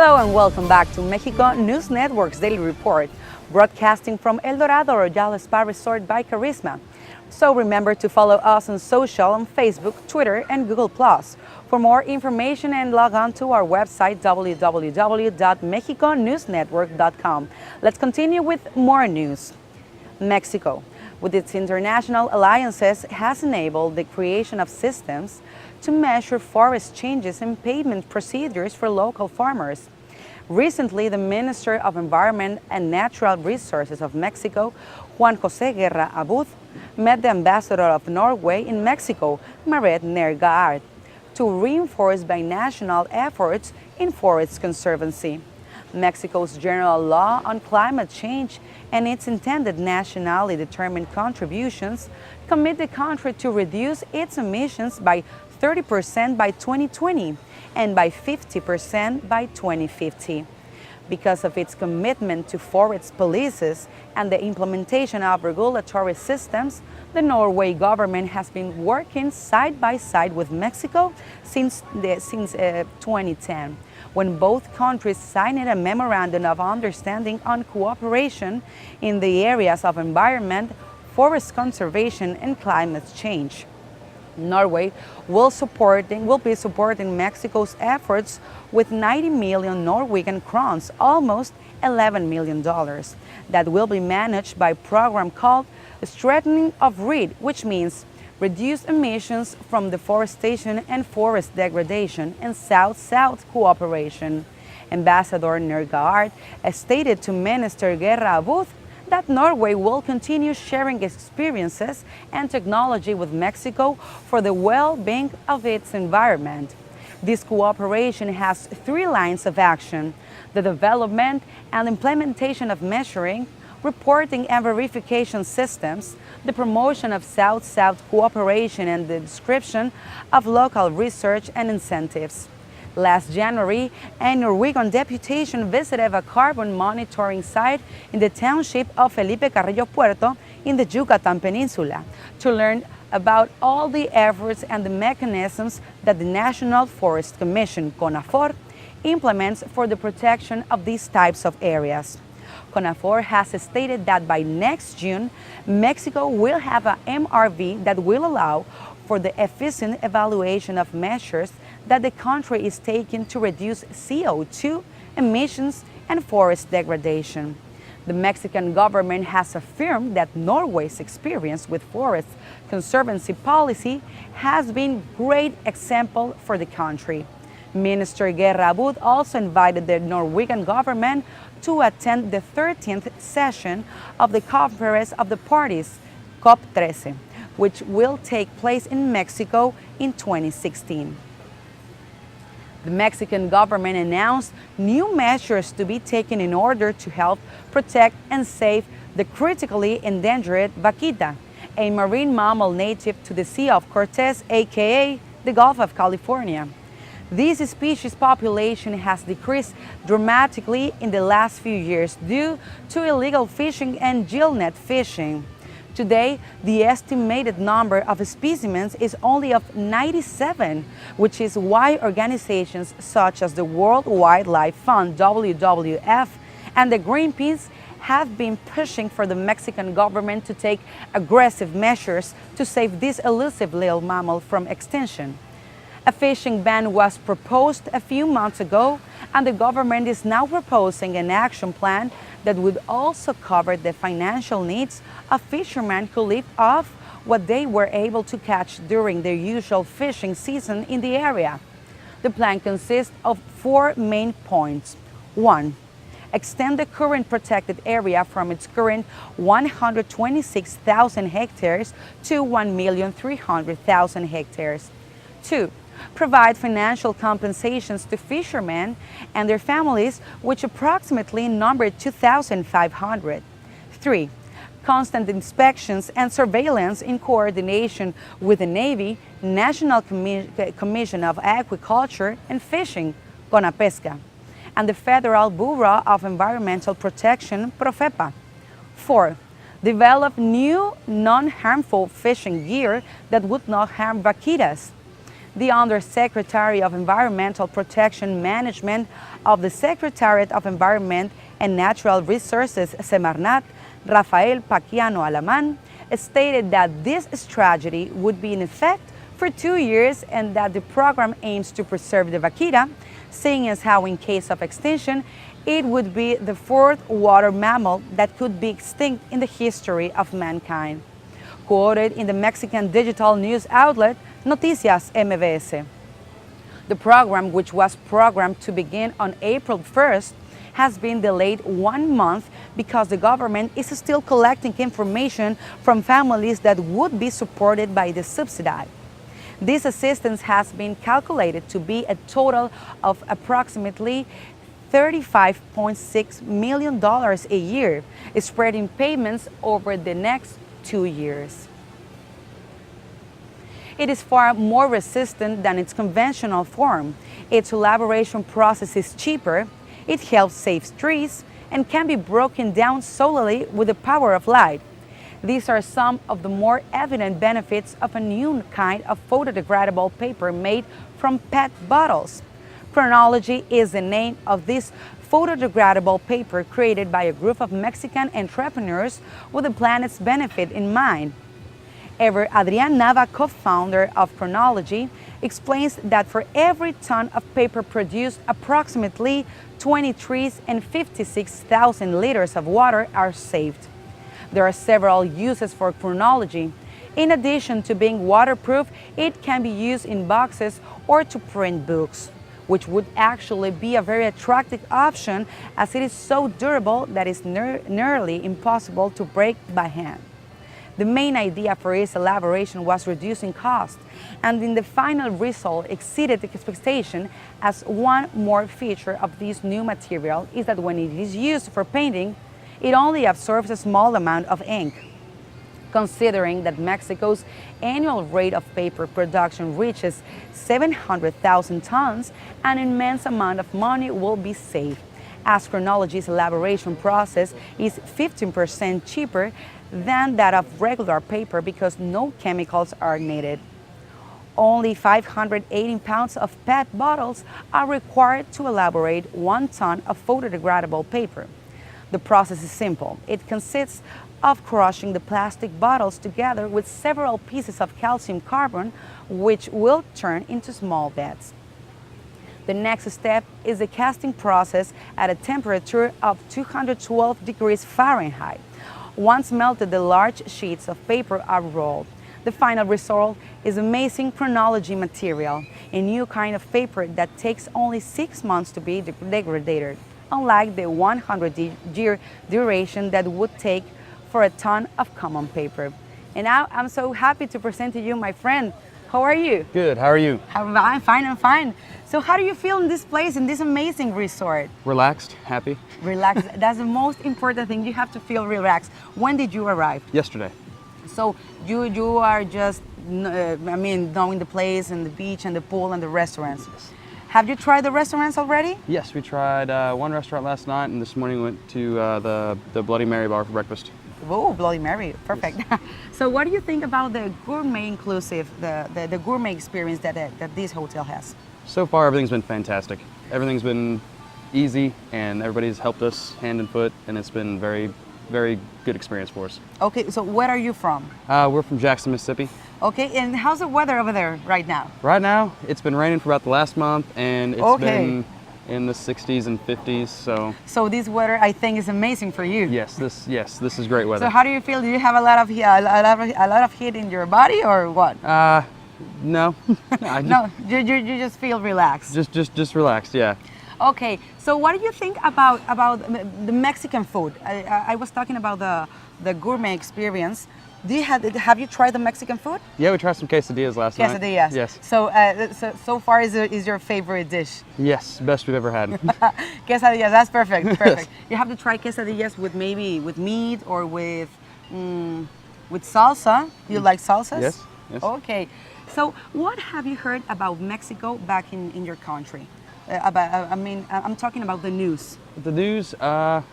Hello and welcome back to Mexico News Network's Daily Report, broadcasting from El Dorado Royal Spa Resort by Carisma. So remember to follow us on social on Facebook, Twitter, and Google+. For more information and log on to our website www.mexiconewsnetwork.com. Let's continue with more news. Mexico, with its international alliances, has enabled the creation of systems to measure forest changes and pavement procedures for local farmers. Recently, the Minister of Environment and Natural Resources of Mexico, Juan José Guerra Abud, met the Ambassador of Norway in Mexico, Mairead Nergaard, to reinforce binational efforts in forest conservancy. Mexico's General Law on Climate Change and its intended nationally determined contributions commit the country to reduce its emissions by 30% by 2020 and by 50% by 2050. Because of its commitment to forest policies and the implementation of regulatory systems, the Norway government has been working side by side with Mexico since 2010, when both countries signed a memorandum of understanding on cooperation in the areas of environment, forest conservation, and climate change. Norway will be supporting Mexico's efforts with 90 million Norwegian crowns, almost $11 million, that will be managed by a program called Strengthening of RED, which means reduce emissions from deforestation and forest degradation and South-South cooperation. Ambassador Nergaard stated to Minister Guerra Abud that Norway will continue sharing experiences and technology with Mexico for the well-being of its environment. This cooperation has three lines of action: the development and implementation of measuring, reporting and verification systems, the promotion of South-South cooperation, and the description of local research and incentives. Last January, a Norwegian deputation visited a carbon monitoring site in the township of Felipe Carrillo Puerto in the Yucatan Peninsula to learn about all the efforts and the mechanisms that the National Forest Commission, CONAFOR, implements for the protection of these types of areas. CONAFOR has stated that by next June, Mexico will have a MRV that will allow for the efficient evaluation of measures that the country is taking to reduce CO2 emissions and forest degradation. The Mexican government has affirmed that Norway's experience with forest conservancy policy has been a great example for the country. Minister Guerra Abud also invited the Norwegian government to attend the 13th session of the Conference of the Parties, COP13, which will take place in Mexico in 2016. The Mexican government announced new measures to be taken in order to help protect and save the critically endangered vaquita, a marine mammal native to the Sea of Cortez, aka the Gulf of California. This species population has decreased dramatically in the last few years due to illegal fishing and gillnet fishing. Today, the estimated number of specimens is only of 97, which is why organizations such as the World Wildlife Fund, WWF, and the Greenpeace have been pushing for the Mexican government to take aggressive measures to save this elusive little mammal from extinction. A fishing ban was proposed a few months ago, and the government is now proposing an action plan that would also cover the financial needs of fishermen who live off what they were able to catch during their usual fishing season in the area. The plan consists of four main points. 1. Extend the current protected area from its current 126,000 hectares to 1,300,000 hectares. 2. Provide financial compensations to fishermen and their families, which approximately number 2,500. 3. Constant inspections and surveillance in coordination with the Navy, National Commission of Aquaculture and Fishing, CONAPESCA, and the Federal Bureau of Environmental Protection, PROFEPA. 4. Develop new non-harmful fishing gear that would not harm vaquitas. The Undersecretary of Environmental Protection Management of the Secretariat of Environment and Natural Resources, Semarnat, Rafael Paquiano Alaman, stated that this strategy would be in effect for 2 years and that the program aims to preserve the vaquita, seeing as how in case of extinction, it would be the fourth water mammal that could be extinct in the history of mankind. Quoted in the Mexican digital news outlet Noticias MBS. The program, which was programmed to begin on April 1st, has been delayed 1 month because the government is still collecting information from families that would be supported by the subsidy. This assistance has been calculated to be a total of approximately $35.6 million a year, spread in payments over the next 2 years. It is far more resistant than its conventional form. Its elaboration process is cheaper, it helps save trees, and can be broken down solely with the power of light. These are some of the more evident benefits of a new kind of photodegradable paper made from PET bottles. Chronology is the name of this photodegradable paper created by a group of Mexican entrepreneurs with the planet's benefit in mind. Ever Adrian Nava, co-founder of Chronology, explains that for every ton of paper produced, approximately 20 trees and 56,000 liters of water are saved. There are several uses for Chronology. In addition to being waterproof, it can be used in boxes or to print books, which would actually be a very attractive option as it is so durable that it's nearly impossible to break by hand. The main idea for its elaboration was reducing cost, and in the final result exceeded expectation, as one more feature of this new material is that when it is used for painting, it only absorbs a small amount of ink. Considering that Mexico's annual rate of paper production reaches 700,000 tons, an immense amount of money will be saved, as Chronology's elaboration process is 15% cheaper than that of regular paper because no chemicals are needed. Only 518 pounds of PET bottles are required to elaborate 1 ton of photodegradable paper. The process is simple. It consists of crushing the plastic bottles together with several pieces of calcium carbon, which will turn into small beds. The next step is the casting process at a temperature of 212 degrees Fahrenheit. Once melted, the large sheets of paper are rolled. The final result is amazing Chronology material, a new kind of paper that takes only 6 months to be degraded, unlike the 100-year duration that would take for a ton of common paper. And now I'm so happy to present to you my friend. How are you? Good, how are you? I'm fine. So how do you feel in this place, in this amazing resort? Relaxed, happy? Relaxed. That's the most important thing. You have to feel relaxed. When did you arrive? Yesterday. So you are just, knowing the place and the beach and the pool and the restaurants. Yes. Have you tried the restaurants already? Yes, we tried one restaurant last night, and this morning went to the Bloody Mary bar for breakfast. Oh, Bloody Mary, perfect. Yes. So what do you think about the gourmet inclusive, the gourmet experience that this hotel has? So far, everything's been fantastic. Everything's been easy, and everybody's helped us hand and foot, and it's been very, very good experience for us. Okay, so where are you from? We're from Jackson, Mississippi. Okay, and how's the weather over there right now? Right now, it's been raining for about the last month, and it's been in the 60s and 50s, so. So this weather, I think, is amazing for you. Yes, this is great weather. So how do you feel? Do you have a lot of heat in your body, or what? No. No, you just feel relaxed. Just relaxed, yeah. Okay, so what do you think about the Mexican food? I was talking about the gourmet experience. Have you tried the Mexican food? Yeah, we tried some quesadillas last night. Quesadillas. Yes. So far is your favorite dish? Yes, best we've ever had. Quesadillas, that's perfect. Perfect. Yes. You have to try quesadillas with maybe with meat or with salsa. You like salsas? Yes. Yes. Okay. So what have you heard about Mexico back in your country? I'm talking about the news. The news, a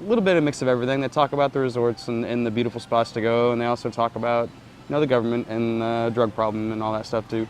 little bit of mix of everything. They talk about the resorts and the beautiful spots to go, and they also talk about the government and the drug problem and all that stuff too.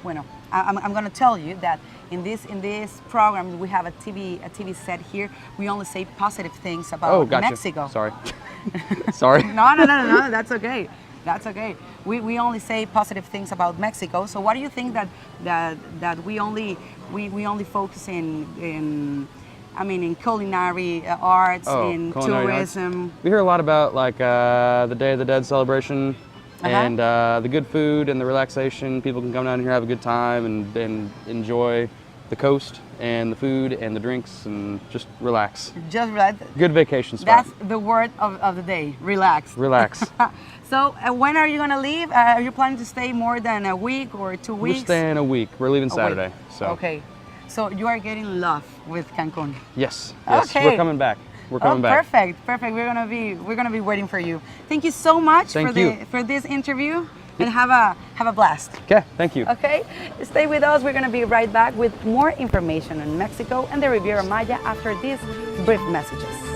Bueno, I'm going to tell you that in this program we have a TV set here. We only say positive things about Oh, gotcha. Mexico. Sorry. Sorry. No, that's okay. That's okay. We only say positive things about Mexico. So what do you think that we only focus in culinary arts, in culinary arts. tourism? We hear a lot about like the Day of the Dead celebration and the good food and the relaxation. People can come down here, have a good time, and enjoy the coast and the food and the drinks and just relax. Just relax. Good vacation spot. That's the word of the day. Relax. Relax. So when are you going to leave? Are you planning to stay more than a week or 2 weeks? We're staying a week. We're leaving Saturday. So Okay. So you are getting love with Cancun. yes, Okay. we're coming back. We're coming back. Perfect. We're gonna be waiting for you. Thank you so much Thank you. for this interview, and have a blast. Okay, thank you. Okay, stay with us. We're gonna be right back with more information on Mexico and the Riviera Maya after these brief messages.